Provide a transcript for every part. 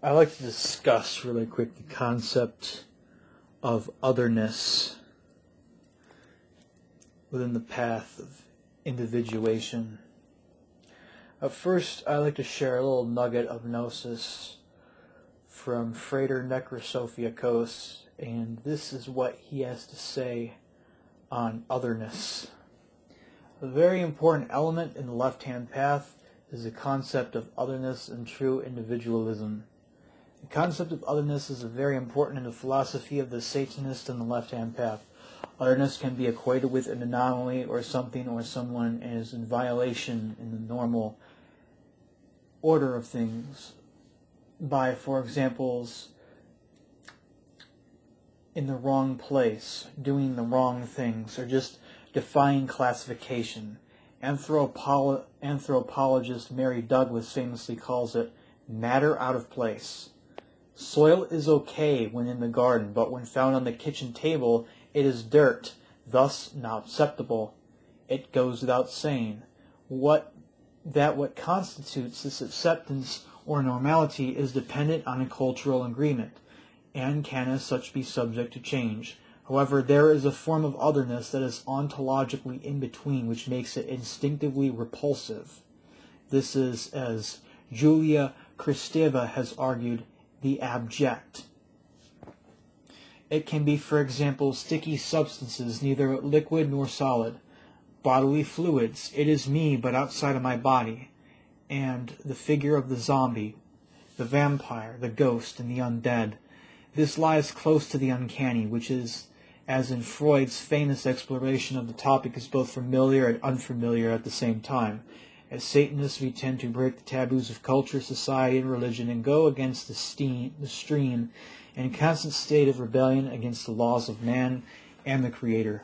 I'd like to discuss really quick the concept of otherness within the path of individuation. First, I'd like to share a little nugget of gnosis from Frater Necrosophiakos, and this is what he has to say on otherness. A very important element in the left-hand path is the concept of otherness and true individualism. The concept of otherness is very important in the philosophy of the Satanist and the left-hand path. Otherness can be equated with an anomaly or something or someone is in violation in the normal order of things by, for example, in the wrong place, doing the wrong things, or just defying classification. Anthropologist Mary Douglas famously calls it matter out of place. Soil is okay when in the garden, but when found on the kitchen table, it is dirt, thus not acceptable. It goes without saying what constitutes this acceptance or normality is dependent on a cultural agreement, and can as such be subject to change. However, there is a form of otherness that is ontologically in between, which makes it instinctively repulsive. This is, as Julia Kristeva has argued, the abject. It can be, for example, sticky substances, neither liquid nor solid, bodily fluids, it is me but outside of my body, and the figure of the zombie, the vampire, the ghost, and the undead. This lies close to the uncanny, which is, as in Freud's famous exploration of the topic, is both familiar and unfamiliar at the same time. As Satanists, we tend to break the taboos of culture, society, and religion and go against the stream in a constant state of rebellion against the laws of man and the Creator.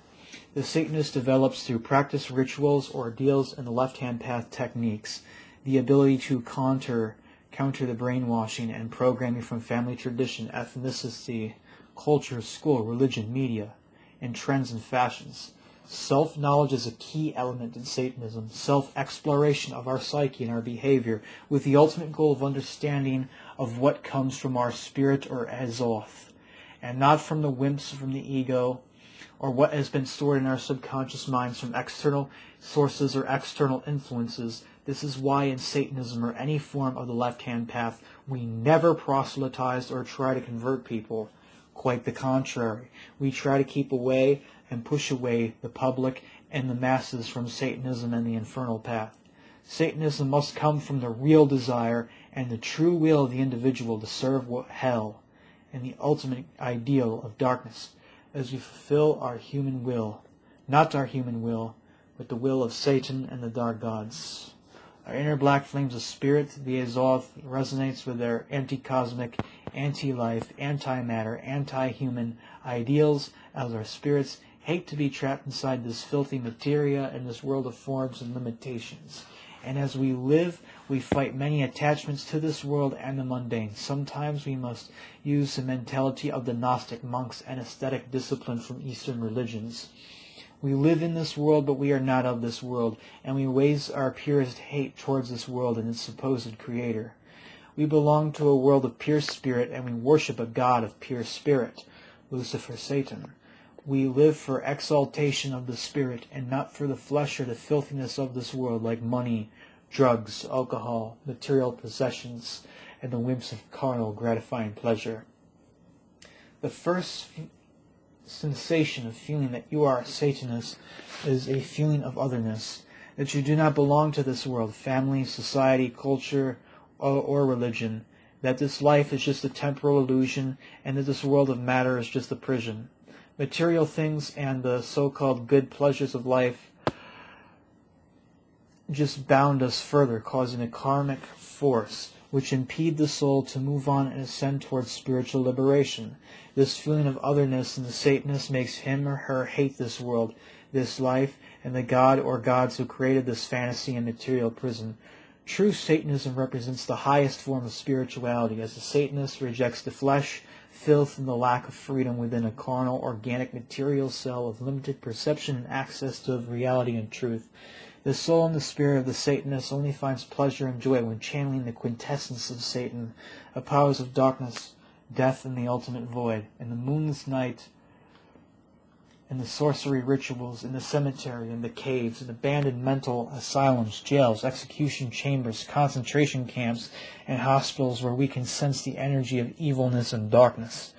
The Satanist develops through practice, rituals, ordeals, and the left-hand path techniques the ability to counter the brainwashing and programming from family tradition, ethnicity, culture, school, religion, media, and trends and fashions. Self-knowledge is a key element in Satanism, self-exploration of our psyche and our behavior, with the ultimate goal of understanding of what comes from our spirit or Azoth, and not from the wimps from the ego, or what has been stored in our subconscious minds from external sources or external influences. This is why in Satanism or any form of the left-hand path, we never proselytize or try to convert people. Quite the contrary. We try to keep away and push away the public and the masses from Satanism and the infernal path. Satanism must come from the real desire and the true will of the individual to serve hell and the ultimate ideal of darkness as we fulfill our human will, not our human will, but the will of Satan and the dark gods. Our inner black flames of spirit, the Azoth, resonates with their anti-cosmic, anti-life, anti-matter, anti-human ideals, as our spirits hate to be trapped inside this filthy materia and this world of forms and limitations. And as we live, we fight many attachments to this world and the mundane. Sometimes we must use the mentality of the Gnostic monks and ascetic discipline from Eastern religions. We live in this world, but we are not of this world, and we raise our purest hate towards this world and its supposed creator. We belong to a world of pure spirit, and we worship a God of pure spirit, Lucifer, Satan. We live for exaltation of the spirit, and not for the flesh or the filthiness of this world, like money, drugs, alcohol, material possessions, and the whims of carnal gratifying pleasure. The first sensation of feeling that you are a Satanist is a feeling of otherness, that you do not belong to this world, family, society, culture, or religion, that this life is just a temporal illusion, and that this world of matter is just a prison. Material things and the so-called good pleasures of life just bound us further, causing a karmic force which impede the soul to move on and ascend towards spiritual liberation. This feeling of otherness in the Satanist makes him or her hate this world, this life, and the god or gods who created this fantasy and material prison. True Satanism represents the highest form of spirituality, as the Satanist rejects the flesh, filth, and the lack of freedom within a carnal, organic, material cell of limited perception and access to reality and truth. The soul and the spirit of the Satanist only finds pleasure and joy when channeling the quintessence of Satan, the powers of darkness, death, and the ultimate void. In the moonless night, in the sorcery rituals, in the cemetery, in the caves, in abandoned mental asylums, jails, execution chambers, concentration camps, and hospitals where we can sense the energy of evilness and darkness.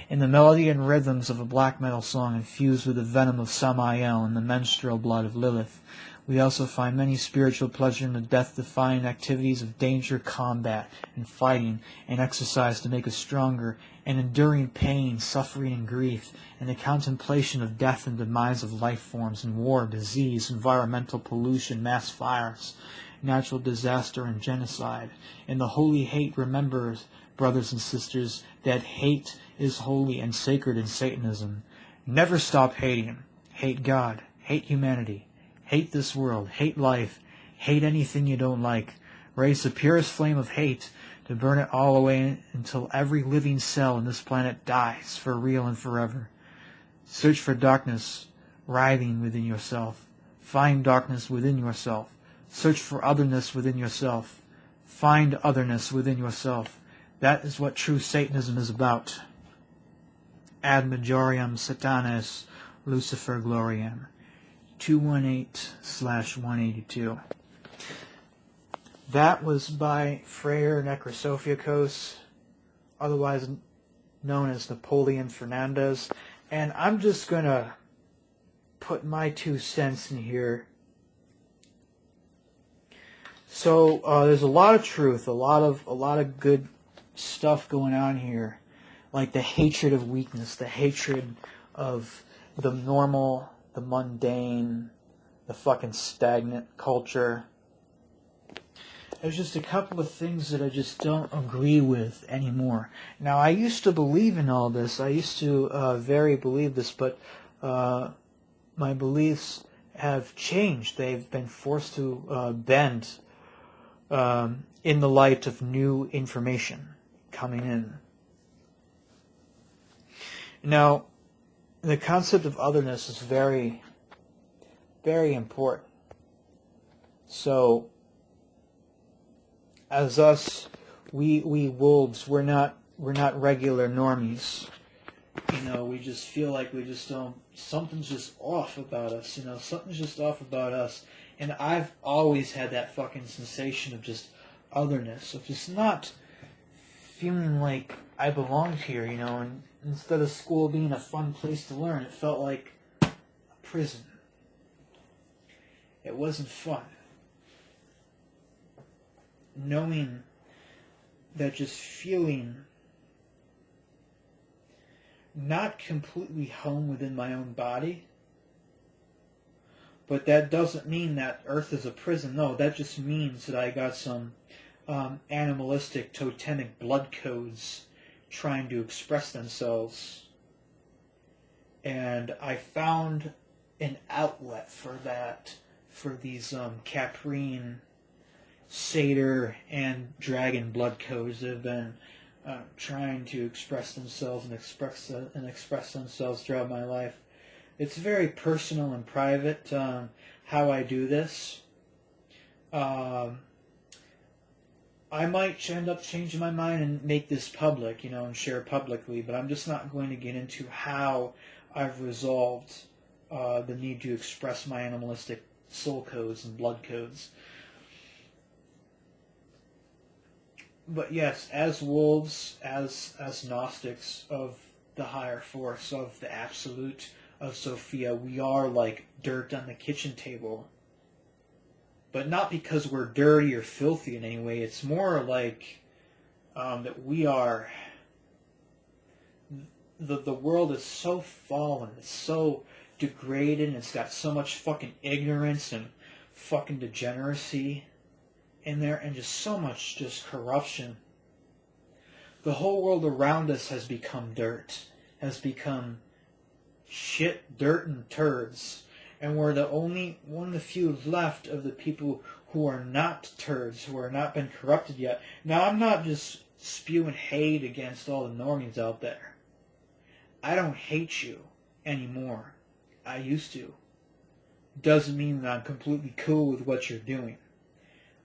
In the melody and rhythms of a black metal song infused with the venom of Samael and the menstrual blood of Lilith, we also find many spiritual pleasure in the death-defying activities of danger, combat, and fighting, and exercise to make us stronger, and enduring pain, suffering, and grief, and the contemplation of death and demise of life forms, and war, disease, environmental pollution, mass fires, natural disaster, and genocide. And the holy hate remembers, brothers and sisters, that hate is holy and sacred in Satanism. Never stop hating. Hate God. Hate humanity. Hate this world. Hate life. Hate anything you don't like. Raise the purest flame of hate to burn it all away until every living cell on this planet dies for real and forever. Search for darkness writhing within yourself. Find darkness within yourself. Search for otherness within yourself. Find otherness within yourself. That is what true Satanism is about. Ad majorium Satanas Lucifer Gloriam. 218/182. That was by Frater Necrosophiacos, otherwise known as Napoleon Fernandez. And I'm just going to put my 2 cents in here. So there's a lot of truth, a lot of good stuff going on here, like the hatred of weakness, the hatred of the normal, the mundane, the fucking stagnant culture. There's just a couple of things that I just don't agree with anymore. Now, I used to believe in all this. I used to very believe this, but my beliefs have changed. They've been forced to bend in the light of new information coming in. Now, the concept of otherness is very, very important. So, as us, we wolves, we're not regular normies. You know, we just feel like we just don't. Something's just off about us. You know, something's just off about us. And I've always had that fucking sensation of just otherness, of just not feeling like I belonged here. You know, and instead of school being a fun place to learn, it felt like a prison. It wasn't fun. Knowing that, just feeling not completely home within my own body, but that doesn't mean that Earth is a prison. No, that just means that I got some animalistic, totemic blood codes trying to express themselves. And I found an outlet for that, for these Caprine, Satyr, and Dragon blood codes that have been trying to express themselves and express themselves throughout my life. It's very personal and private how I do this. I might end up changing my mind and make this public, you know, and share publicly, but I'm just not going to get into how I've resolved the need to express my animalistic soul codes and blood codes. But yes, as wolves, as Gnostics of the higher force, of the absolute, of Sophia, we are like dirt on the kitchen table. But not because we're dirty or filthy in any way. It's more like that we are... The world is so fallen, it's so degraded, and it's got so much fucking ignorance and fucking degeneracy in there, and just so much just corruption. The whole world around us has become dirt, has become shit, dirt, and turds. And we're the only one of the few left of the people who are not turds, who are not been corrupted yet. Now, I'm not just spewing hate against all the normies out there. I don't hate you anymore. I used to. doesn't mean that I'm completely cool with what you're doing.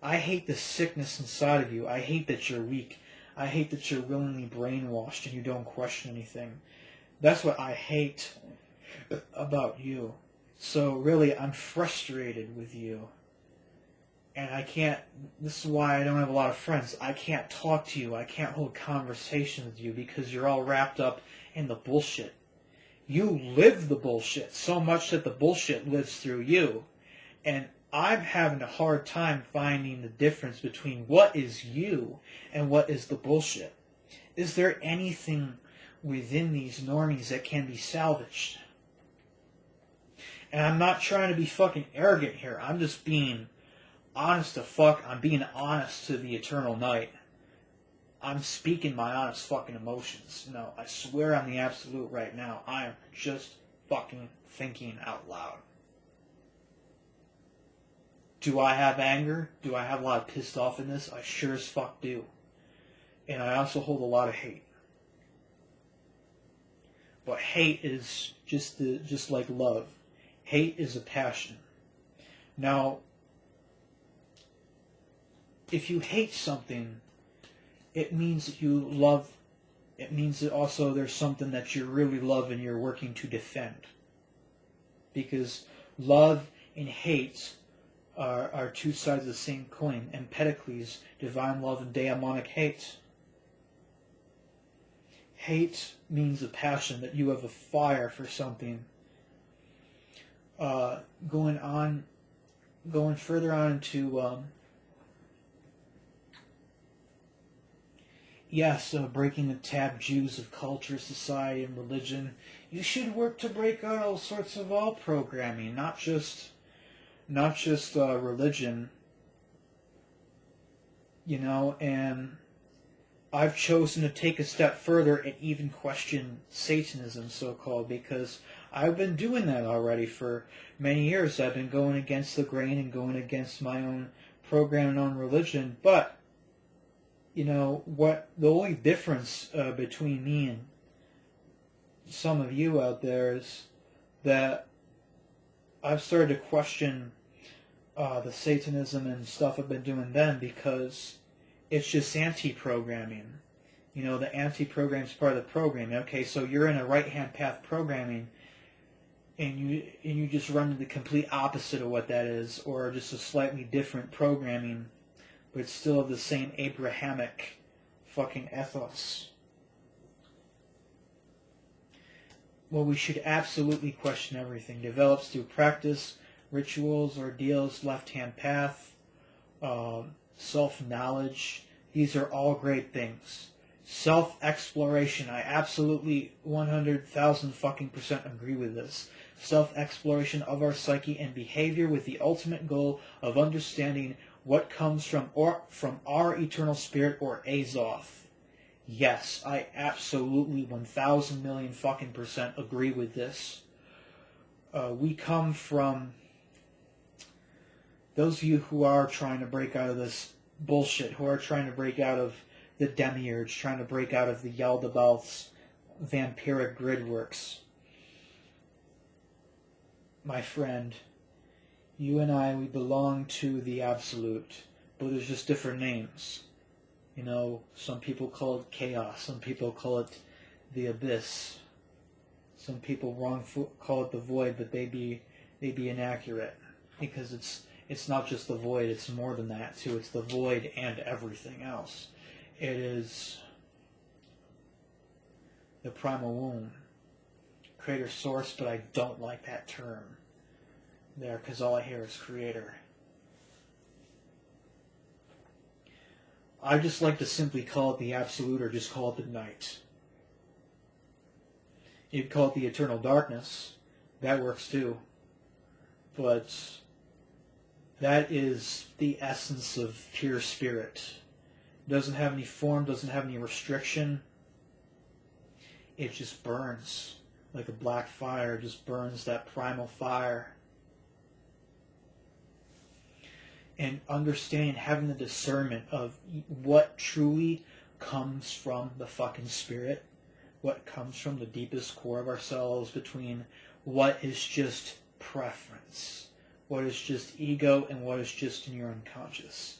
I hate the sickness inside of you. I hate that you're weak. I hate that you're willingly brainwashed and you don't question anything. That's what I hate about you. So really, I'm frustrated with you. And I can't, this is why I don't have a lot of friends. I can't talk to you. I can't hold conversations with you because you're all wrapped up in the bullshit. You live the bullshit so much that the bullshit lives through you. And I'm having a hard time finding the difference between what is you and what is the bullshit. Is there anything within these normies that can be salvaged? And I'm not trying to be fucking arrogant here. I'm just being honest to fuck. I'm being honest to the eternal night. I'm speaking my honest fucking emotions. No, I swear I'm the absolute right now. I am just fucking thinking out loud. Do I have anger? Do I have a lot of pissed offness? I sure as fuck do. And I also hold a lot of hate. But hate is just like love. Hate is a passion. Now, if you hate something, it means that you love. It means that also there's something that you really love and you're working to defend. Because love and hate are two sides of the same coin. Empedocles, divine love, and daemonic hate. Hate means a passion, that you have a fire for something. Going further on into breaking the taboos of culture, society, and religion. You should work to break out all sorts of all programming, not just religion. You know, and I've chosen to take a step further and even question Satanism, so-called, because I've been doing that already for many years. I've been going against the grain and going against my own program and own religion. But, you know, what the only difference between me and some of you out there is that I've started to question the Satanism and stuff I've been doing then, because it's just anti-programming. You know, the anti-program is part of the programming. Okay, so you're in a right-hand path programming, and you just run the complete opposite of what that is, or just a slightly different programming, but it's still the same Abrahamic fucking ethos. Well, we should absolutely question everything. Develops through practice, rituals, ordeals, left-hand path, self-knowledge. These are all great things. Self-exploration. I absolutely 100,000 fucking percent agree with this. Self-exploration of our psyche and behavior with the ultimate goal of understanding what comes from our eternal spirit, or Azoth. Yes, I absolutely 1,000 million fucking percent agree with this. We come from those of you who are trying to break out of this bullshit, who are trying to break out of the demiurge, trying to break out of the Yaldabaoth's vampiric gridworks. My friend, you and I, we belong to the Absolute, but there's just different names. You know, some people call it chaos, some people call it the abyss, some people call it the void, but they be inaccurate, because it's not just the void, it's more than that too. It's the void and everything else. It is the primal womb, creator source, but I don't like that term there, because all I hear is creator. I just like to simply call it the Absolute, or just call it the night. You'd call it the eternal darkness. That works too. But that is the essence of pure spirit. It doesn't have any form, doesn't have any restriction. It just burns like a black fire. It just burns, that primal fire. And understanding, having the discernment of what truly comes from the fucking spirit, what comes from the deepest core of ourselves, between what is just preference, what is just ego, and what is just in your unconscious.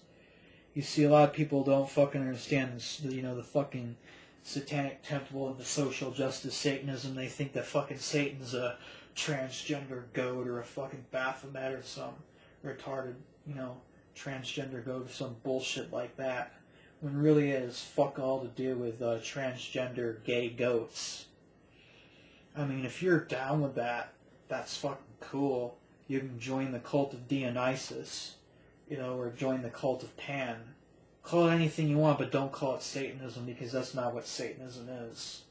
You see, a lot of people don't fucking understand this, the fucking satanic temple and the social justice Satanism. They think that fucking Satan's a transgender goat or a fucking Baphomet or some retarded, transgender goat or some bullshit like that. When really it has fuck all to do with transgender gay goats. I mean, if you're down with that, that's fucking cool. You can join the cult of Dionysus, or join the cult of Pan. Call it anything you want, but don't call it Satanism, because that's not what Satanism is.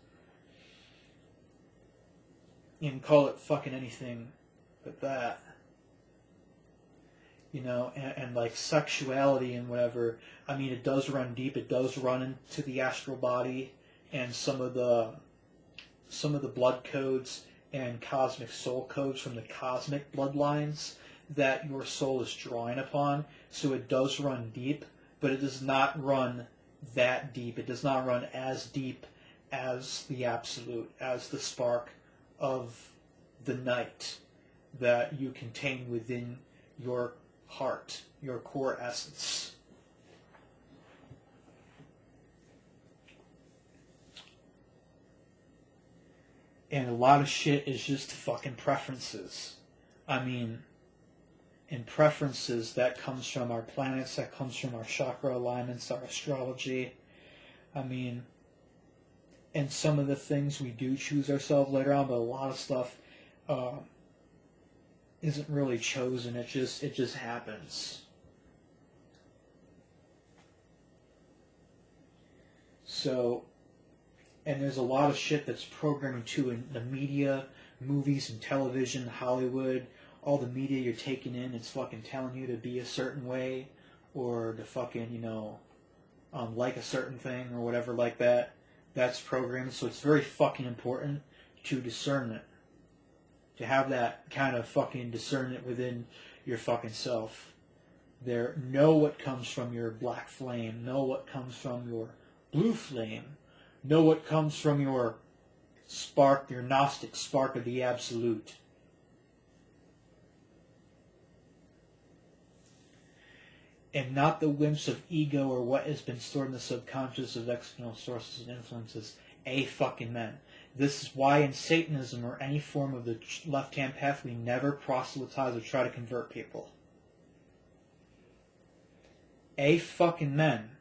You can call it fucking anything but that. And like sexuality and whatever, I mean, it does run deep. It does run into the astral body and some of the blood codes and cosmic soul codes from the cosmic bloodlines that your soul is drawing upon. So it does run deep, but it does not run that deep. It does not run as deep as the absolute, as the spark of the night that you contain within your heart, your core essence. And a lot of shit is just fucking preferences. I mean, and preferences that comes from our planets, that comes from our chakra alignments, our astrology. I mean, and some of the things we do choose ourselves later on, but a lot of stuff isn't really chosen. It just happens. So, and there's a lot of shit that's programming too in the media, movies and television, Hollywood, all the media you're taking in, it's fucking telling you to be a certain way, or to fucking, like a certain thing, or whatever like that. That's programmed, so it's very fucking important to discern it. To have that kind of fucking discernment within your fucking self. Know what comes from your black flame. Know what comes from your blue flame. Know what comes from your spark, your Gnostic spark of the absolute. And not the whims of ego or what has been stored in the subconscious of external sources and influences. A fucking men. This is why in Satanism or any form of the left-hand path we never proselytize or try to convert people. A fucking men.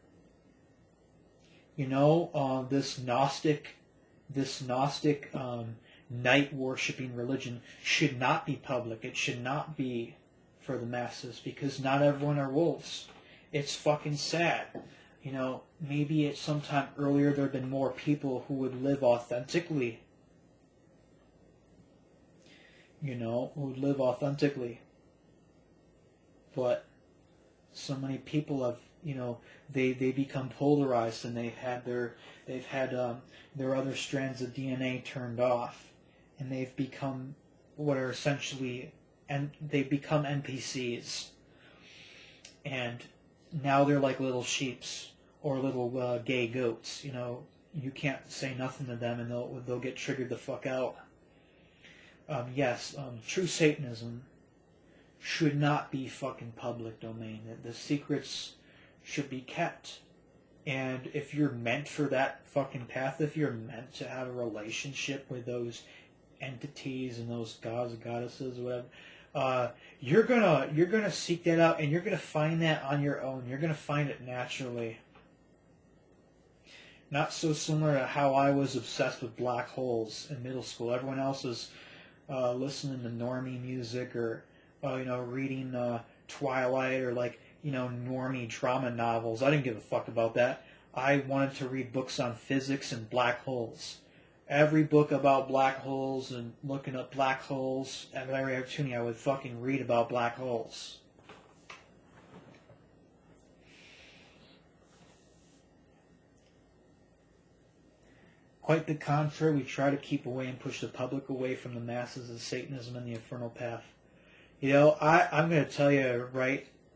This Gnostic night worshipping religion should not be public. It should not be for the masses, because not everyone are wolves. It's fucking sad. Maybe at some time earlier there had been more people who would live authentically. Who would live authentically. But so many people have, they become polarized, and they've had their other strands of DNA turned off, and they've become what are essentially, and they've become NPCs. And now they're like little sheeps or little gay goats. You can't say nothing to them, and they'll get triggered the fuck out. True Satanism should not be fucking public domain. The secrets should be kept. And if you're meant for that fucking path, if you're meant to have a relationship with those entities and those gods and goddesses or whatever, you're gonna seek that out, and you're gonna find that on your own. You're gonna find it naturally. Not so similar to how I was obsessed with black holes in middle school. Everyone else is listening to normie music, or reading Twilight, or normie drama novels. I didn't give a fuck about that. I wanted to read books on physics and black holes. Every book about black holes and looking up black holes, at every opportunity I would fucking read about black holes. Quite the contrary, we try to keep away and push the public away from the masses of Satanism and the infernal path. I'm going to tell you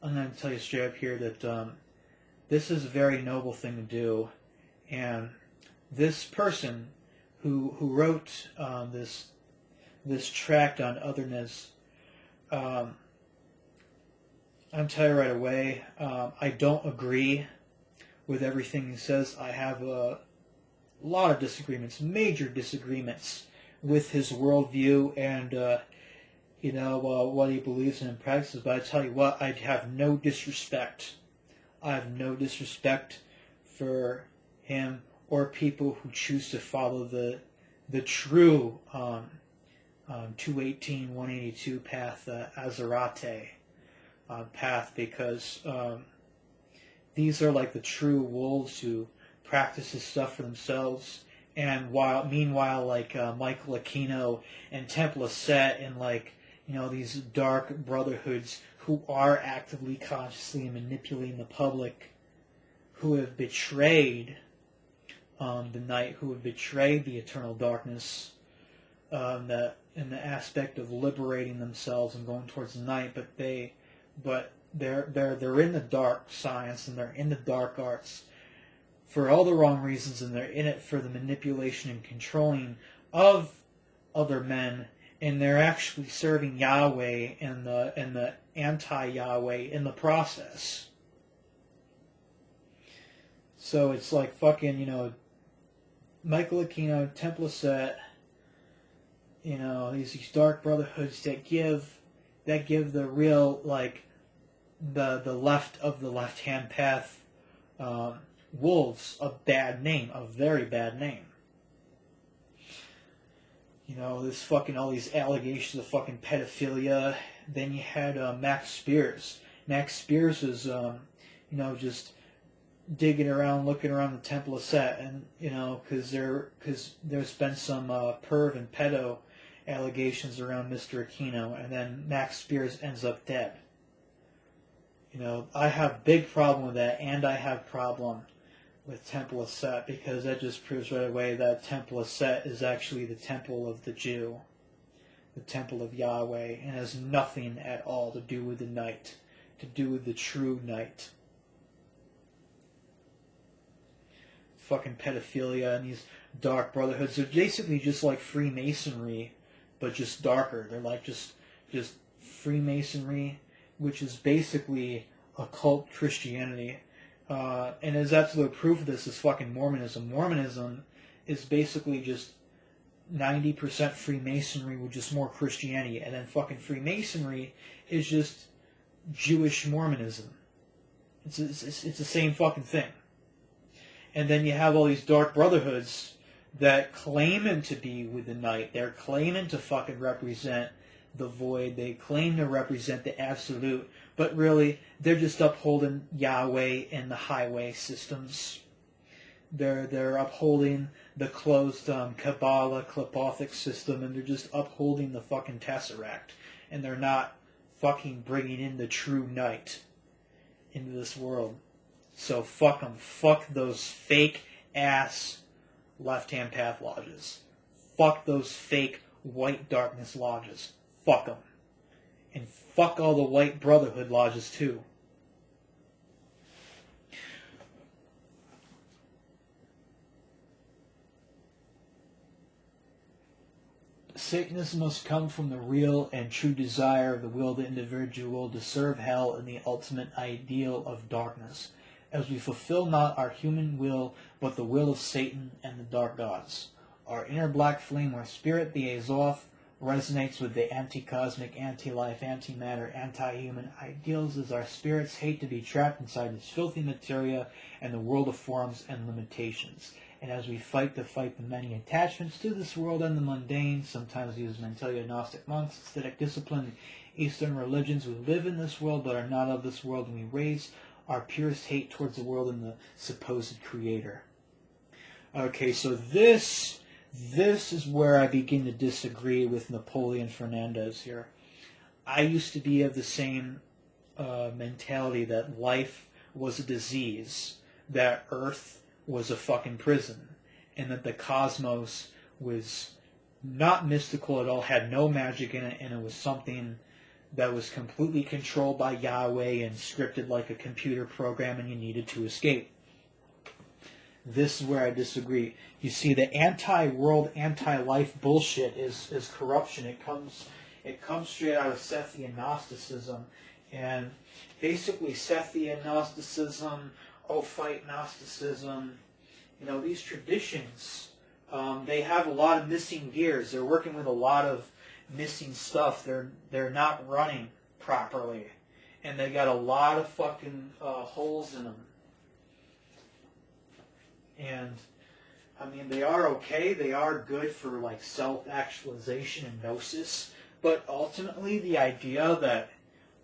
I'm going to tell you straight up here that this is a very noble thing to do. And this person who wrote this tract on Otherness, I'm tell you right away, I don't agree with everything he says. I have a lot of disagreements, major disagreements with his worldview and what he believes in and practices. But I tell you what, I have no disrespect. I have no disrespect for him or people who choose to follow the true 218, 182 path, Azarate path, because these are like the true wolves who practice this stuff for themselves. And meanwhile, like Michael Aquino and Temple of Set and these dark brotherhoods who are actively, consciously manipulating the public, who have betrayed the night, who have betrayed the eternal darkness, in the aspect of liberating themselves and going towards the night, but they're in the dark science and they're in the dark arts for all the wrong reasons, and they're in it for the manipulation and controlling of other men, and they're actually serving Yahweh and the anti-Yahweh in the process. So it's like fucking, Michael Aquino, Temple of Set, these dark brotherhoods that give the real, the left of the left-hand path wolves a bad name, a very bad name. This fucking, all these allegations of fucking pedophilia. Then you had Max Spears. Max Spears was, just digging around, looking around the Temple of Set, and because there's been some perv and pedo allegations around Mr. Aquino, and then Max Spears ends up dead. I have big problem with that, and I have problem with Temple of Set, because that just proves right away that Temple of Set is actually the temple of the Jew, the temple of Yahweh, and has nothing at all to do with the night, to do with the true night. Fucking pedophilia and these dark brotherhoods. They're basically just like Freemasonry, but just darker. They're like just Freemasonry, which is basically occult Christianity. And as absolute proof of this is fucking Mormonism. Mormonism is basically just 90% Freemasonry with just more Christianity. And then fucking Freemasonry is just Jewish Mormonism. It's the same fucking thing. And then you have all these dark brotherhoods that claiming to be with the night. They're claiming to fucking represent the void. They claim to represent the absolute. But really, they're just upholding Yahweh and the highway systems. They're upholding the closed Kabbalah, Klipothic system, and they're just upholding the fucking Tesseract. And they're not fucking bringing in the true night into this world. So fuck them. Fuck those fake-ass left-hand path lodges. Fuck those fake white darkness lodges. Fuck them. And fuck all the white brotherhood lodges too. Satanism must come from the real and true desire of the will of the individual to serve hell and the ultimate ideal of darkness, as we fulfill not our human will, but the will of Satan and the dark gods. Our inner black flame or spirit, the Azoth, resonates with the anti-cosmic, anti-life, anti-matter, anti-human ideals, as our spirits hate to be trapped inside this filthy materia and the world of forms and limitations. And as we fight the many attachments to this world and the mundane, sometimes used Mantelia Gnostic monks, aesthetic discipline, Eastern religions, we live in this world but are not of this world, and we raise our purest hate towards the world and the supposed creator. Okay, so this is where I begin to disagree with Napoleon Fernandez here. I used to be of the same mentality that life was a disease, that Earth was a fucking prison, and that the cosmos was not mystical at all, had no magic in it, and it was something that was completely controlled by Yahweh and scripted like a computer program, and you needed to escape. This is where I disagree. You see, the anti-world, anti-life bullshit is corruption. It comes straight out of Sethian Gnosticism, And basically Sethian Gnosticism, Ophite Gnosticism, these traditions, they have a lot of missing gears. They're working with a lot of missing stuff. They're not running properly. And they got a lot of fucking holes in them. And, they are okay. They are good for, like, self-actualization and gnosis. But ultimately, the idea that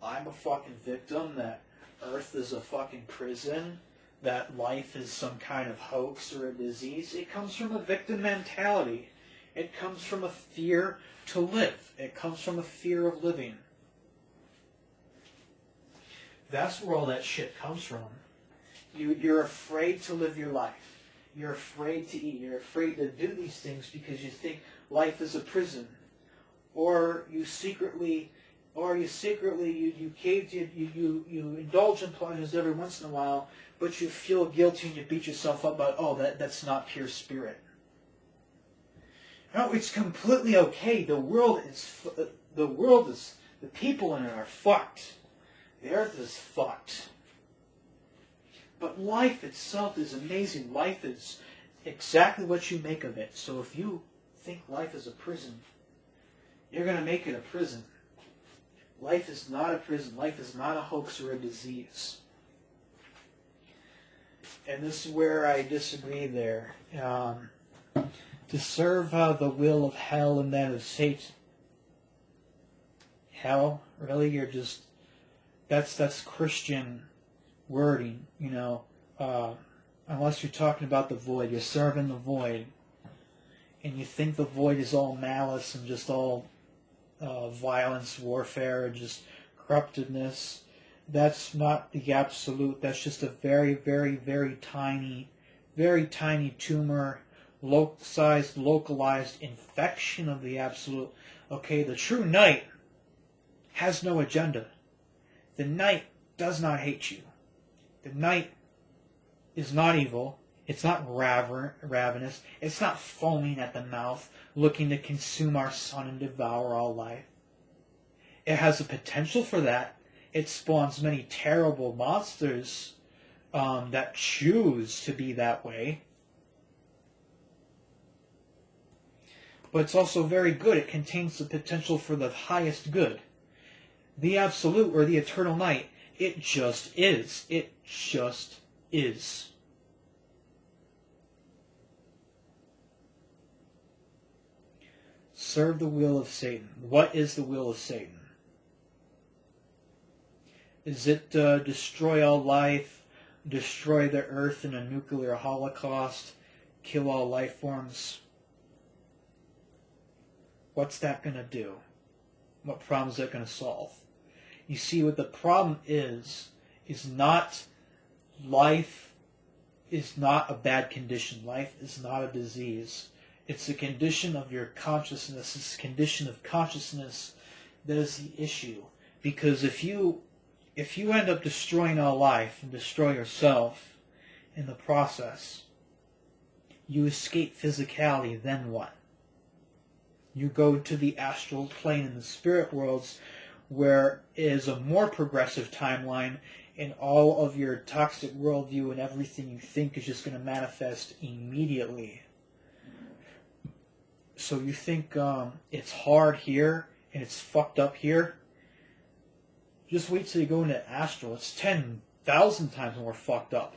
I'm a fucking victim, that Earth is a fucking prison, that life is some kind of hoax or a disease, it comes from a victim mentality. It comes from a fear to live. It comes from a fear of living. That's where all that shit comes from. You're afraid to live your life. You're afraid to eat. You're afraid to do these things because you think life is a prison. Or you secretly indulge in pleasures every once in a while, but you feel guilty and you beat yourself up about, that's not pure spirit. No, it's completely okay. The people in it are fucked. The earth is fucked. But life itself is amazing. Life is exactly what you make of it. So if you think life is a prison, you're going to make it a prison. Life is not a prison. Life is not a hoax or a disease. And this is where I disagree there. To serve the will of hell and that of Satan. Hell? Really? You're just... That's Christian wording, unless you're talking about the void. You're serving the void. And you think the void is all malice and just all violence, warfare, just corruptedness. That's not the absolute. That's just a very, very, very tiny tumor, localized infection of the absolute. Okay, the true night has no agenda. The night does not hate you. The night is not evil. It's not ravenous. It's not foaming at the mouth, looking to consume our sun and devour all life. It has the potential for that. It spawns many terrible monsters that choose to be that way. But it's also very good. It contains the potential for the highest good. The absolute, or the eternal night, it just is. It just is. Serve the will of Satan. What is the will of Satan? Is it destroy all life, destroy the earth in a nuclear holocaust, kill all life forms? What's that going to do? What problem is that going to solve? You see, what the problem is not life is not a bad condition. Life is not a disease. It's a condition of your consciousness. It's a condition of consciousness that is the issue. Because if you end up destroying all life and destroy yourself in the process, you escape physicality, then what? You go to the astral plane in the spirit worlds, where is a more progressive timeline, and all of your toxic worldview and everything you think is just going to manifest immediately. So you think it's hard here and it's fucked up here? Just wait till you go into astral. It's 10,000 times more fucked up.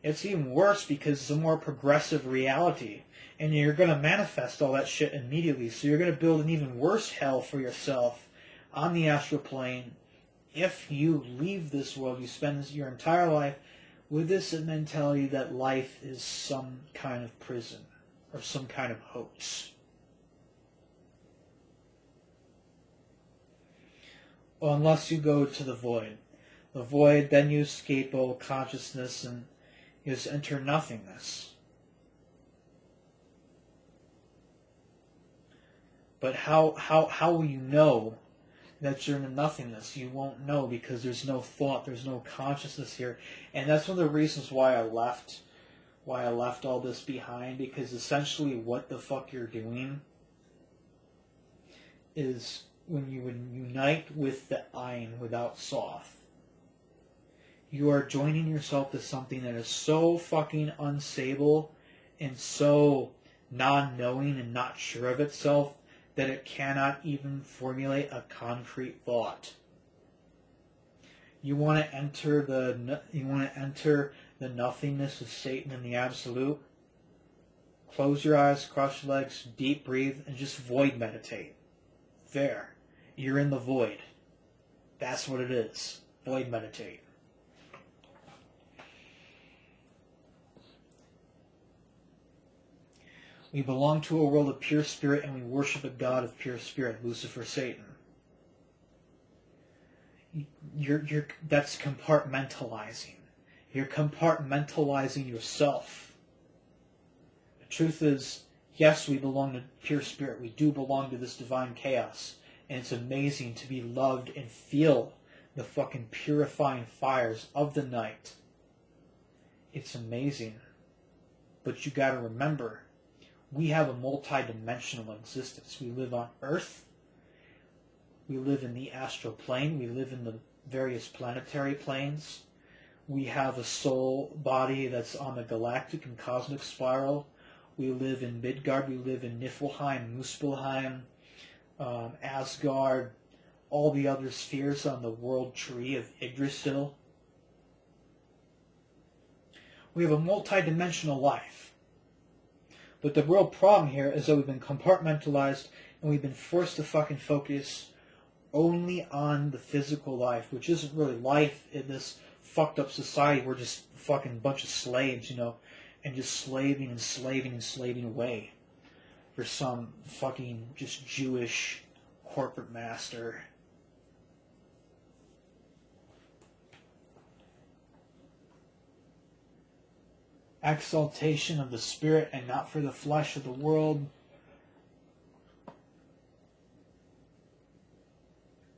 It's even worse because it's a more progressive reality. And you're going to manifest all that shit immediately. So you're going to build an even worse hell for yourself on the astral plane. If you leave this world, you spend your entire life with this mentality that life is some kind of prison or some kind of hoax. Well, unless you go to the void. The void, then you escape all consciousness and you just enter nothingness. But how will you know that you're in nothingness? You won't know because there's no thought, there's no consciousness here. And that's one of the reasons why I left all this behind, because essentially what the fuck you're doing is when you would unite with the Ein without Soth, you are joining yourself to something that is so fucking unstable and so non-knowing and not sure of itself that it cannot even formulate a concrete thought. You want to enter the nothingness of Satan and the Absolute? Close your eyes, cross your legs, deep breathe, and just void meditate. There. You're in the void. That's what it is. Void meditate. We belong to a world of pure spirit, and we worship a God of pure spirit, Lucifer, Satan. That's compartmentalizing. You're compartmentalizing yourself. The truth is, yes, we belong to pure spirit. We do belong to this divine chaos. And it's amazing to be loved and feel the fucking purifying fires of the night. It's amazing. But you gotta remember, we have a multi-dimensional existence. We live on Earth. We live in the astral plane. We live in the various planetary planes. We have a soul body that's on the galactic and cosmic spiral. We live in Midgard. We live in Niflheim, Muspelheim, Asgard, all the other spheres on the world tree of Yggdrasil. We have a multi-dimensional life. But the real problem here is that we've been compartmentalized and we've been forced to fucking focus only on the physical life, which isn't really life in this fucked up society. We're just fucking bunch of slaves, and just slaving and slaving and slaving away for some fucking just Jewish corporate master. Exaltation of the spirit and not for the flesh of the world.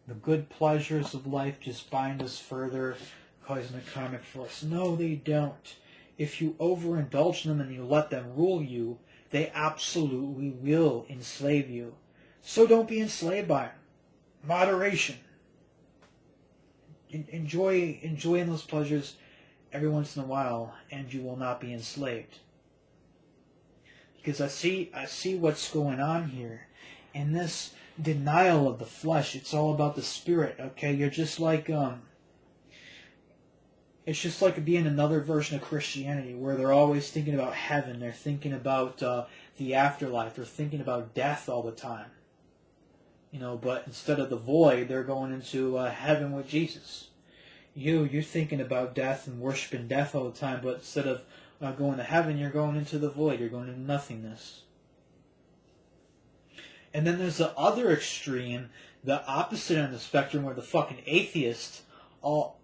The good pleasures of life just bind us further, causing a karmic force. No, they don't. If you overindulge them and you let them rule you, they absolutely will enslave you. So don't be enslaved by them. Moderation. Enjoy those pleasures every once in a while, and you will not be enslaved. Because I see what's going on here. In this denial of the flesh, it's all about the spirit, okay? You're just like, it's just like being another version of Christianity, where they're always thinking about heaven, they're thinking about the afterlife, they're thinking about death all the time. But instead of the void, they're going into heaven with Jesus. You're thinking about death and worshiping death all the time, but instead of going to heaven, you're going into the void. You're going into nothingness. And then there's the other extreme, the opposite end of the spectrum, where the fucking atheist,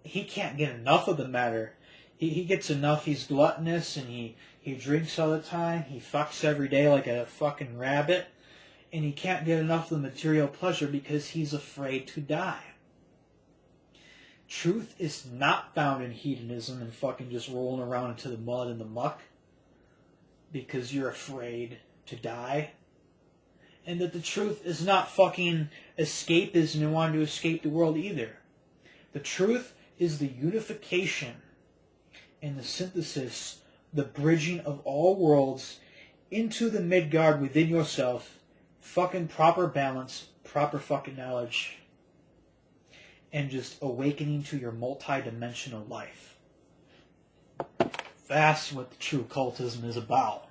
he can't get enough of the matter. He gets enough. He's gluttonous, and he drinks all the time. He fucks every day like a fucking rabbit. And he can't get enough of the material pleasure because he's afraid to die. Truth is not found in hedonism and fucking just rolling around into the mud and the muck because you're afraid to die. And that the truth is not fucking escapism and wanting to escape the world either. The truth is the unification and the synthesis, the bridging of all worlds into the Midgard within yourself, fucking proper balance, proper fucking knowledge, and just awakening to your multi-dimensional life. That's what the true occultism is about.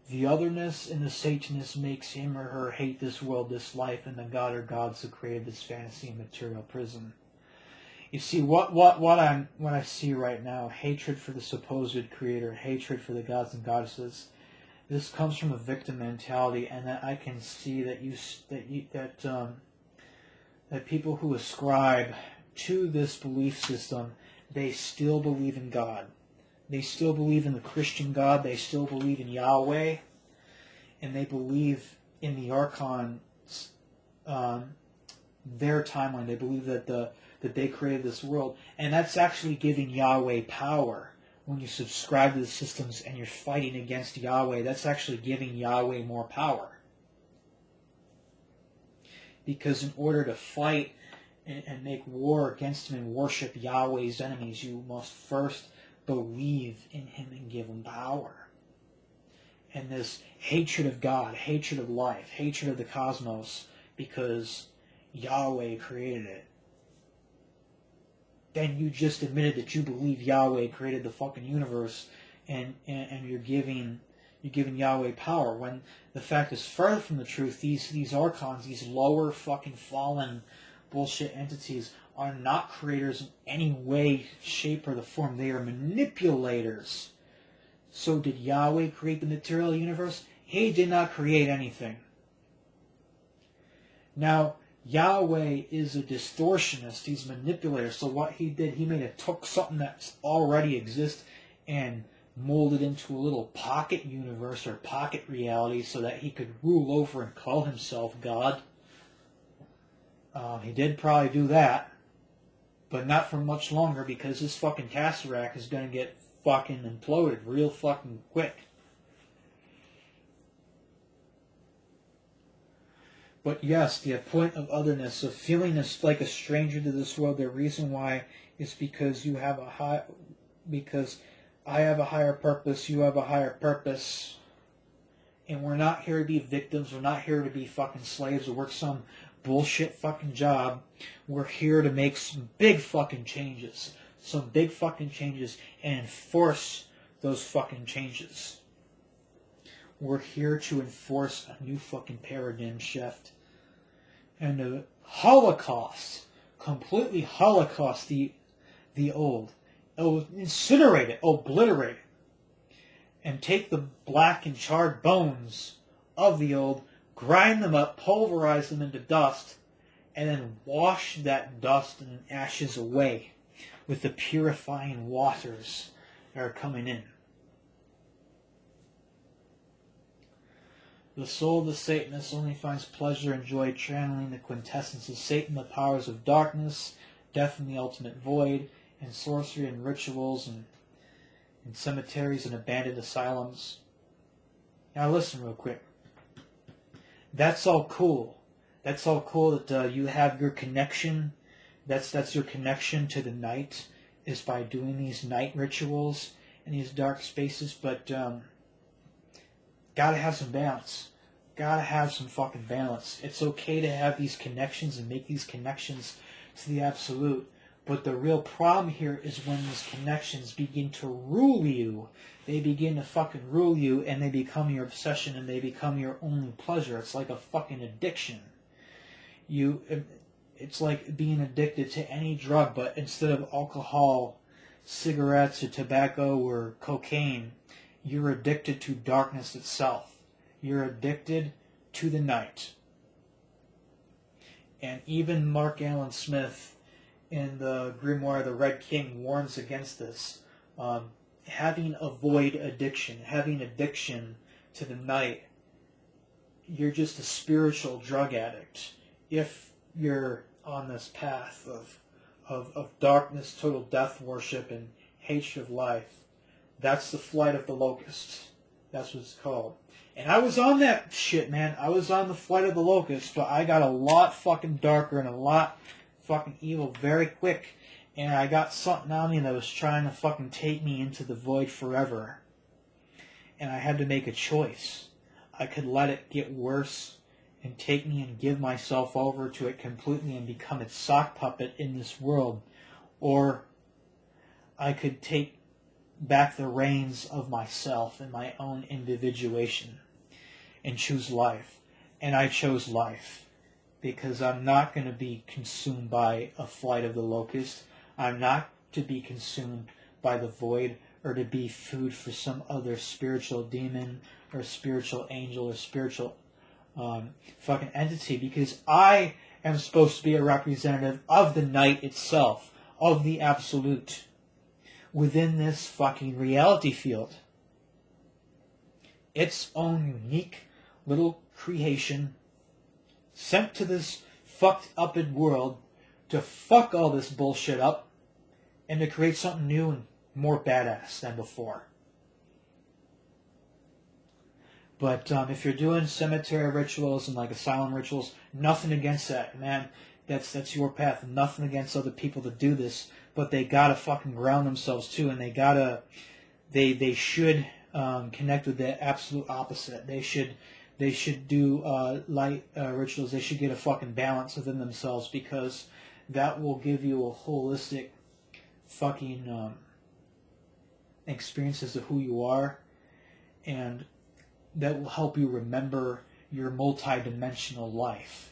The otherness in the Satanist makes him or her hate this world, this life, and the god or gods who created this fantasy and material prison. You see, what I see right now, hatred for the supposed creator, hatred for the gods and goddesses, this comes from a victim mentality, and that I can see that people who ascribe to this belief system, they still believe in God. They still believe in the Christian God. They still believe in Yahweh. And they believe in the Archons, their timeline. They believe that they created this world. And that's actually giving Yahweh power. When you subscribe to the systems and you're fighting against Yahweh, that's actually giving Yahweh more power. Because in order to fight and make war against him and worship Yahweh's enemies, you must first believe in him and give him power. And this hatred of God, hatred of life, hatred of the cosmos, because Yahweh created it. Then you just admitted that you believe Yahweh created the fucking universe, and you're giving Yahweh power, when the fact is further from the truth. These archons, these lower fucking fallen bullshit entities, are not creators in any way, shape, or the form. They are manipulators. So did Yahweh create the material universe? He did not create anything. Now, Yahweh is a distortionist. He's a manipulator. So what he did, took something that already exists and molded into a little pocket universe or pocket reality so that he could rule over and call himself God. He did probably do that, but not for much longer, because this fucking Tesseract is going to get fucking imploded real fucking quick. But yes, the point of otherness, of feeling like a stranger to this world, the reason why is because because I have a higher purpose, you have a higher purpose, and we're not here to be victims, we're not here to be fucking slaves or work some bullshit fucking job. We're here to make some big fucking changes. And enforce those fucking changes. We're here to enforce a new fucking paradigm shift. And to completely holocaust the old. Incinerate it, obliterate it. And take the black and charred bones of the old, grind them up, pulverize them into dust, and then wash that dust and ashes away with the purifying waters that are coming in. The soul of the Satanist only finds pleasure and joy channeling the quintessence of Satan, the powers of darkness, death and the ultimate void, and sorcery and rituals, and in cemeteries and abandoned asylums. Now listen real quick. That's all cool. That's all cool that you have your connection. That's your connection to the night, is by doing these night rituals in these dark spaces. But gotta have some balance. Gotta have some fucking balance. It's okay to have these connections and make these connections to the absolute. But the real problem here is when these connections begin to rule you. They begin to fucking rule you, and they become your obsession, and they become your only pleasure. It's like a fucking addiction. It's like being addicted to any drug, but instead of alcohol, cigarettes, or tobacco, or cocaine, you're addicted to darkness itself. You're addicted to the night. And even Mark Allen Smith in the Grimoire The Red King warns against this. Having a void addiction, having addiction to the night, you're just a spiritual drug addict. If you're on this path of darkness, total death worship, and hatred of life, that's the flight of the locust. That's what it's called. And I was on that shit, man. I was on the flight of the locust, but I got a lot fucking darker and a lot fucking evil very quick. And I got something on me that was trying to fucking take me into the void forever. And I had to make a choice. I could let it get worse and take me and give myself over to it completely and become its sock puppet in this world. Or I could take back the reins of myself and my own individuation and choose life. And I chose life because I'm not going to be consumed by a flight of the locust. I'm not to be consumed by the void or to be food for some other spiritual demon or spiritual angel or spiritual fucking entity, because I am supposed to be a representative of the night itself, of the absolute, within this fucking reality field. Its own unique little creation sent to this fucked up world to fuck all this bullshit up and to create something new and more badass than before. But if you're doing cemetery rituals and like asylum rituals, nothing against that, man. That's your path. Nothing against other people to do this, but they gotta fucking ground themselves too, and they should connect with the absolute opposite. They should do light rituals. They should get a fucking balance within themselves, because that will give you a holistic fucking experience as to who you are, and that will help you remember your multi-dimensional life.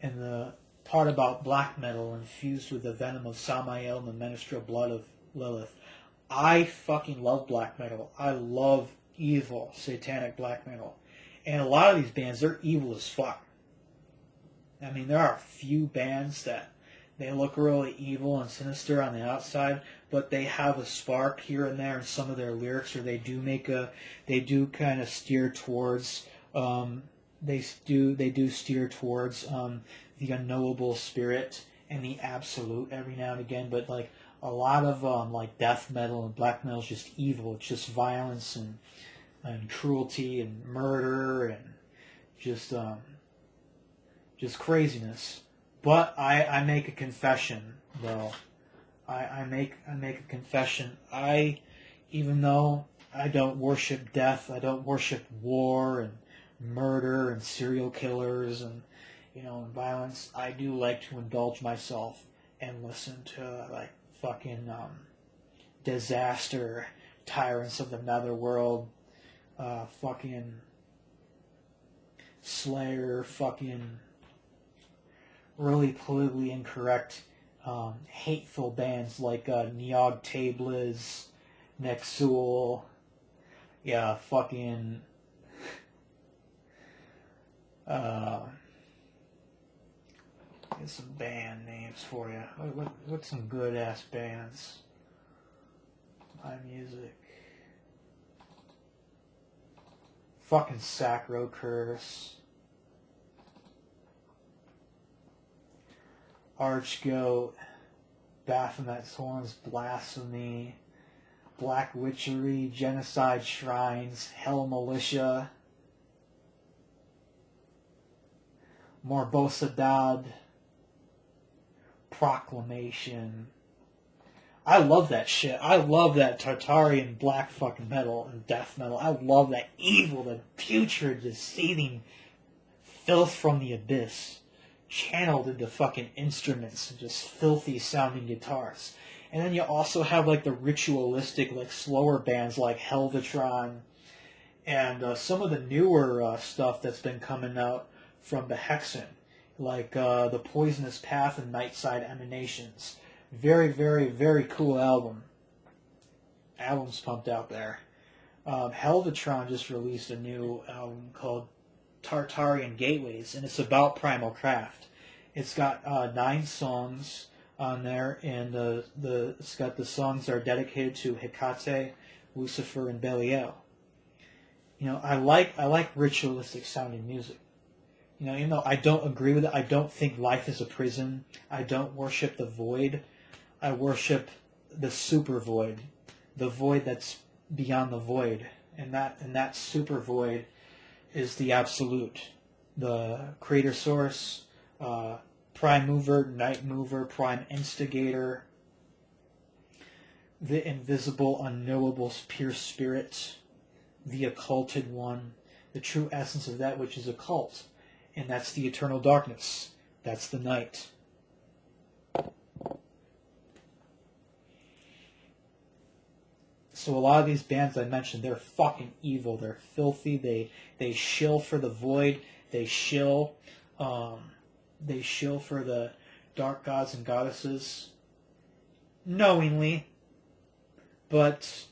And the part about black metal infused with the venom of Samael and the menstrual blood of Lilith. I fucking love black metal. I love evil, satanic black metal. And a lot of these bands, they're evil as fuck. I mean, there are a few bands that they look really evil and sinister on the outside, but they have a spark here and there in some of their lyrics, or they do kind of steer towards, they do steer towards the unknowable spirit and the absolute every now and again. But like a lot of like death metal and black metal is just evil. It's just violence and cruelty and murder and just craziness. But I make a confession, though. I make a confession. Even though I don't worship death, I don't worship war and murder and serial killers and and violence, I do like to indulge myself and listen to like fucking disaster, tyrants of the netherworld, fucking Slayer, fucking really politically incorrect, hateful bands like Neog Tabliz, Nexul, yeah, fucking get some band names for you. What's some good ass bands? My music. Fucking Sacro Curse. Archgoat. Baphomet's Horns, Blasphemy. Black Witchery, Genocide Shrines, Hell Militia. Morbosadad. Proclamation. I love that shit. I love that Tartarian black fucking metal and death metal. I love that evil, that putrid, just seething filth from the abyss, channeled into fucking instruments and just filthy sounding guitars. And then you also have like the ritualistic, like slower bands like Helvetron and some of the newer stuff that's been coming out from the Hexen, like The Poisonous Path and Nightside Emanations. Very, very, very cool album. Album's pumped out there. Helvetron just released a new album called Tartarian Gateways, and it's about Primal Craft. It's got 9 songs on there, and it's got the songs that are dedicated to Hecate, Lucifer, and Belial. I like ritualistic sounding music. Even though I don't agree with it, I don't think life is a prison. I don't worship the void. I worship the super void, the void that's beyond the void, and that super void is the absolute, the creator source, prime mover, night mover, prime instigator, the invisible, unknowable, pure spirit, the occulted one, the true essence of that which is occult. And that's the eternal darkness. That's the night. So a lot of these bands I mentioned, they're fucking evil. They're filthy. They shill for the void. They shill for the dark gods and goddesses knowingly. But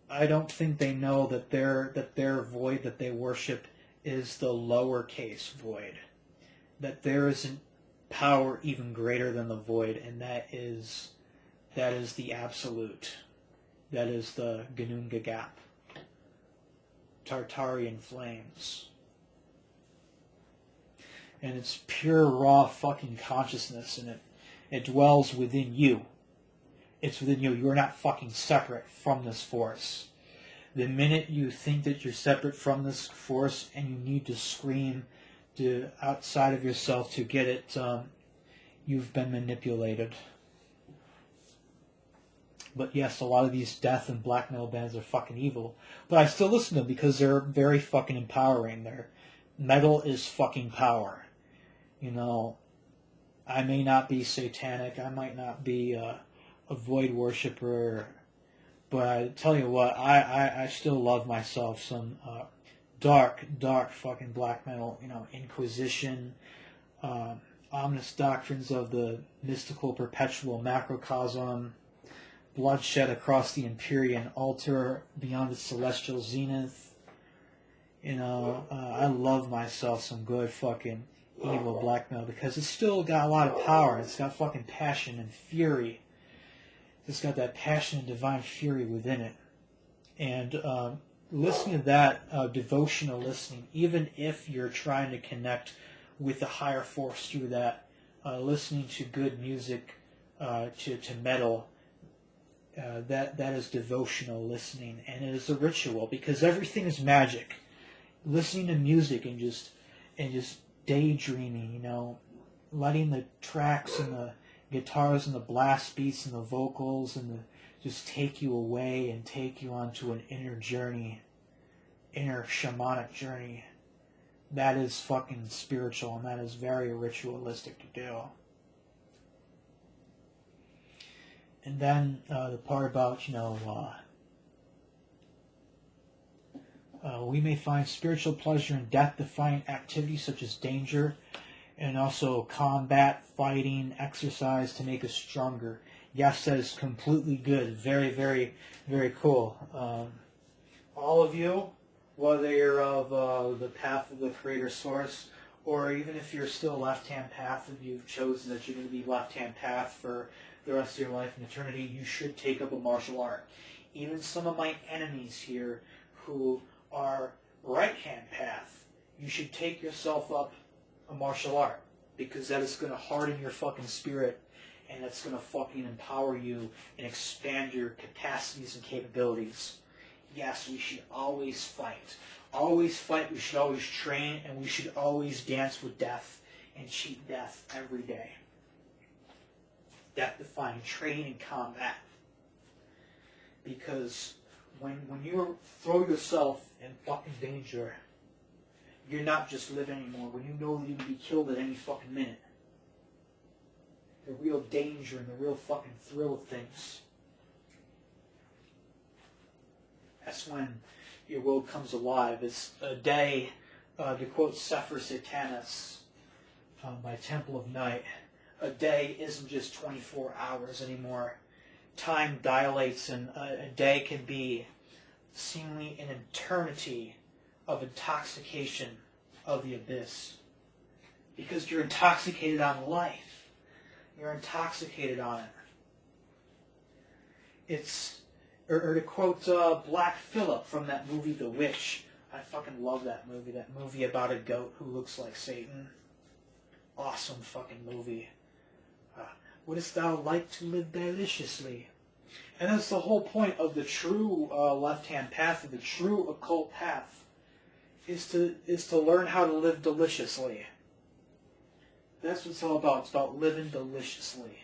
I don't think they know that their void that they worship is the lowercase void, that there is a power even greater than the void, and that is the absolute. That is the Gnunga Gap. Tartarian flames. And it's pure, raw fucking consciousness, and it dwells within you. It's within you. You're not fucking separate from this force. The minute you think that you're separate from this force and you need to scream to outside of yourself to get it, you've been manipulated. But yes, a lot of these death and black metal bands are fucking evil. But I still listen to them because they're very fucking empowering. Their metal is fucking power. You know, I may not be satanic. I might not be a void worshiper. But I tell you what, I still love myself some dark fucking black metal. You know, Inquisition, ominous doctrines of the mystical perpetual macrocosm, bloodshed across the Empyrean altar beyond the celestial zenith. You know, I love myself some good fucking evil black metal because it's still got a lot of power. It's got fucking passion and fury. It's got that passion and divine fury within it. And listening to that, devotional listening, even if you're trying to connect with the higher force through that, listening to good music, to metal, that is devotional listening, and it is a ritual because everything is magic. Listening to music and just daydreaming, you know, letting the tracks and the guitars and the blast beats and the vocals and just take you away and take you onto an inner journey, inner shamanic journey. That is fucking spiritual, and that is very ritualistic to do. And then the part about, you know, we may find spiritual pleasure in death-defying activities such as danger, and also combat, fighting, exercise to make us stronger. Yes, that is completely good. Very, very, very cool. All of you, whether you're of the path of the creator source, or even if you're still left-hand path, if you've chosen that you're going to be left-hand path for the rest of your life and eternity, you should take up a martial art. Even some of my enemies here who are right-hand path, you should take yourself up a martial art, because that is going to harden your fucking spirit, and that's going to fucking empower you and expand your capacities and capabilities. Yes, we should always fight. Always fight, we should always train, and we should always dance with death and cheat death every day. Death-defying training and combat. Because when you throw yourself in fucking danger, you're not just living anymore. When you know that you can be killed at any fucking minute. The real danger and the real fucking thrill of things. That's when your world comes alive. It's a day, to quote Sefer Satanas by Temple of Night, a day isn't just 24 hours anymore. Time dilates, and a day can be seemingly an eternity of intoxication of the abyss. Because you're intoxicated on life. You're intoxicated on it. It's, or to quote Black Phillip from that movie The Witch. I fucking love that movie. That movie about a goat who looks like Satan. Awesome fucking movie. Wouldst thou like to live deliciously? And that's the whole point of the true left-hand path, of the true occult path, is to learn how to live deliciously. That's what it's all about. It's about living deliciously.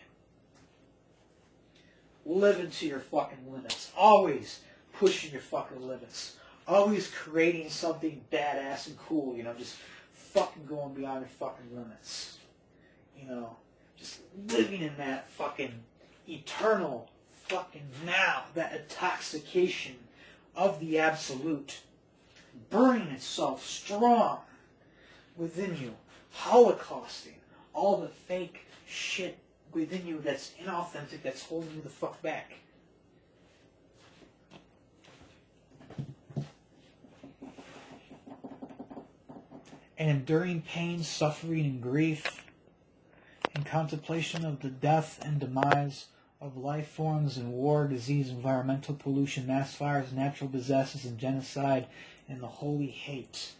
Living to your fucking limits. Always pushing your fucking limits. Always creating something badass and cool, you know, just fucking going beyond your fucking limits. You know, just living in that fucking eternal fucking now, that intoxication of the absolute, burning itself strong within you, holocausting all the fake shit within you that's inauthentic, that's holding you the fuck back. And enduring pain, suffering, and grief, in contemplation of the death and demise of life forms and war, disease, environmental pollution, mass fires, natural disasters, and genocide, and the holy hate.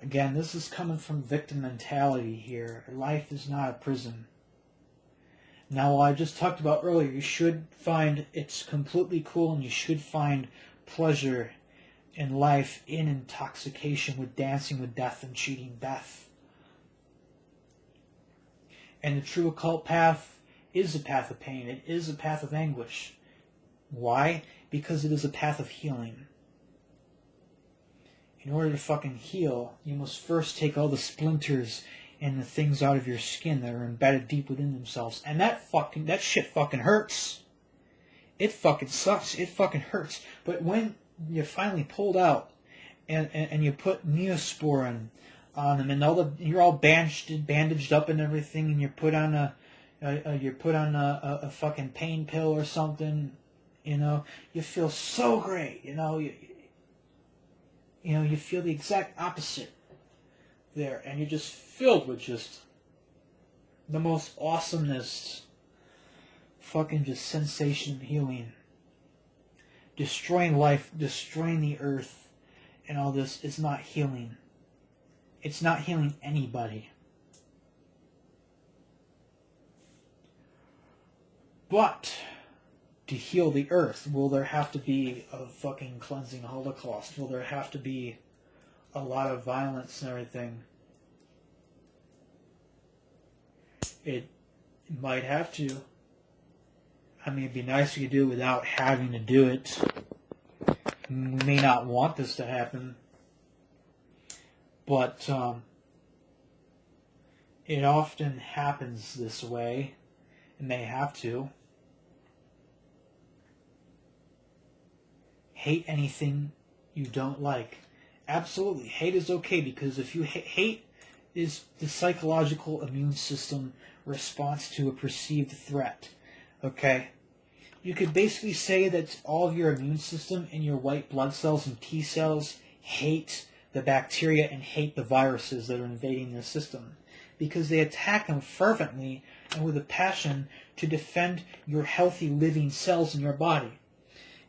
Again, this is coming from victim mentality here. Life is not a prison. Now, I just talked about earlier, you should find it's completely cool, and you should find pleasure in life in intoxication with dancing with death and cheating death. And the true occult path is a path of pain. It is a path of anguish. Why? Because it is a path of healing. In order to fucking heal, you must first take all the splinters and the things out of your skin that are embedded deep within themselves. And that shit fucking hurts. It fucking sucks. It fucking hurts. But when you're finally pulled out and you put Neosporin on them and you're all bandaged up and everything, and you're put on a fucking pain pill or something, you feel so great, you feel the exact opposite there, and you're just filled with just the most awesomeness, fucking just sensation of healing. Destroying life, destroying the earth, and all this is not healing. It's not healing anybody. But to heal the earth, will there have to be a fucking cleansing holocaust? Will there have to be a lot of violence and everything? It might have to. I mean, it'd be nice if you could do it without having to do it. We may not want this to happen, but it often happens this way. It may have to. Hate anything you don't like. Absolutely. Hate is okay, because if you hate is the psychological immune system response to a perceived threat. Okay? You could basically say that all of your immune system and your white blood cells and T cells hate the bacteria and hate the viruses that are invading their system, because they attack them fervently and with a passion to defend your healthy living cells in your body.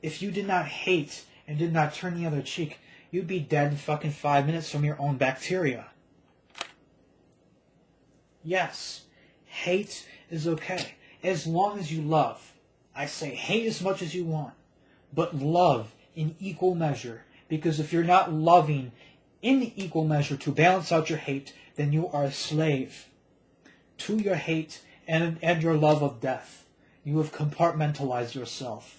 If you did not hate and did not turn the other cheek, you'd be dead in fucking 5 minutes from your own bacteria. Yes, hate is okay, as long as you love. I say hate as much as you want, but love in equal measure, because if you're not loving in equal measure to balance out your hate, then you are a slave to your hate and your love of death. You have compartmentalized yourself.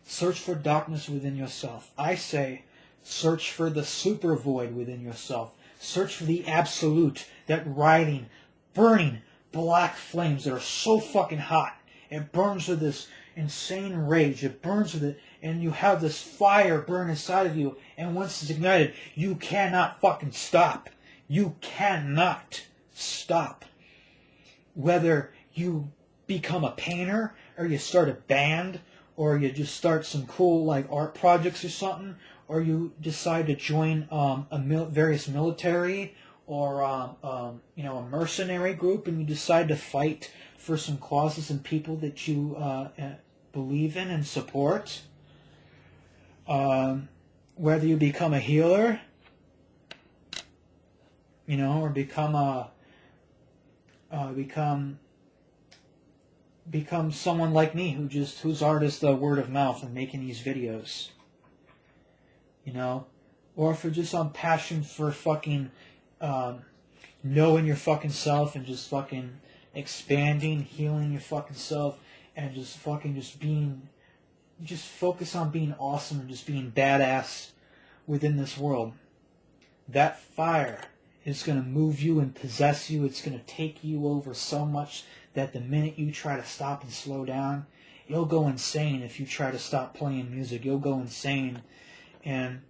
Search for darkness within yourself. I say, search for the super void within yourself. Search for the absolute, that writhing, burning black flames that are so fucking hot. It burns with this insane rage. It burns with it, and you have this fire burn inside of you, and once it's ignited, you cannot fucking stop. You cannot stop. Whether you become a painter, or you start a band, or you just start some cool art projects or something, or you decide to join various military or a mercenary group, and you decide to fight for some causes and people that you believe in and support. Whether you become a healer, or become someone like me whose art is the word of mouth and making these videos. Or if you're just on passion for fucking knowing your fucking self and just fucking expanding, healing your fucking self, and just focus on being awesome and just being badass within this world. That fire is going to move you and possess you. It's going to take you over so much that the minute you try to stop and slow down, you'll go insane. If you try to stop playing music, you'll go insane. And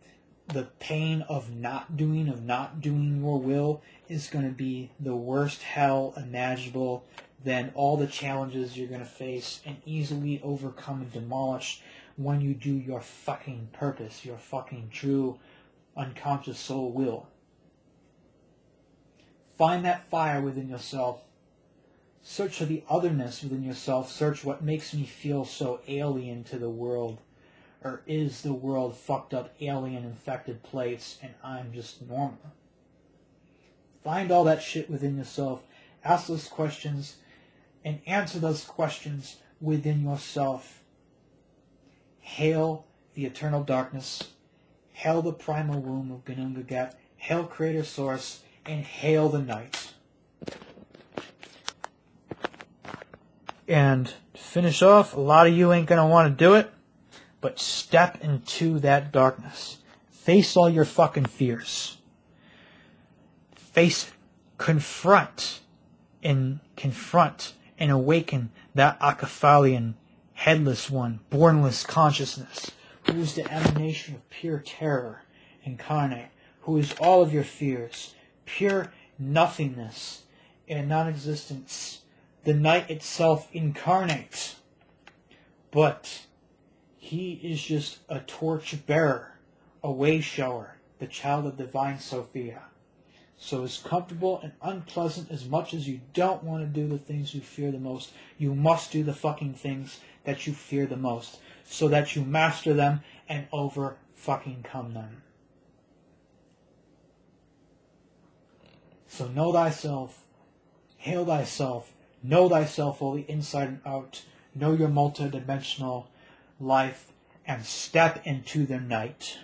the pain of not doing your will is going to be the worst hell imaginable. Then all the challenges you're going to face and easily overcome and demolish when you do your fucking purpose, your fucking true unconscious soul will. Find that fire within yourself. Search for the otherness within yourself. Search what makes me feel so alien to the world. Or is the world fucked up, alien, infected place and I'm just normal? Find all that shit within yourself. Ask those questions and answer those questions within yourself Hail the eternal darkness. Hail the primal womb of Gunungagat. Hail creator source. And hail the night. And to finish off, a lot of you ain't going to want to do it, but step into that darkness. Face all your fucking fears. Face it. Confront and awaken that Acaphalian, headless one, bornless consciousness, who is the emanation of pure terror incarnate, who is all of your fears, pure nothingness and non-existence, the night itself incarnate. But he is just a torch bearer, a way shower, the child of divine Sophia. So as comfortable and unpleasant as much as you don't want to do the things you fear the most, you must do the fucking things that you fear the most, so that you master them and over-fucking-come them. So know thyself, hail thyself, know thyself fully inside and out, know your multidimensional life, and step into the night.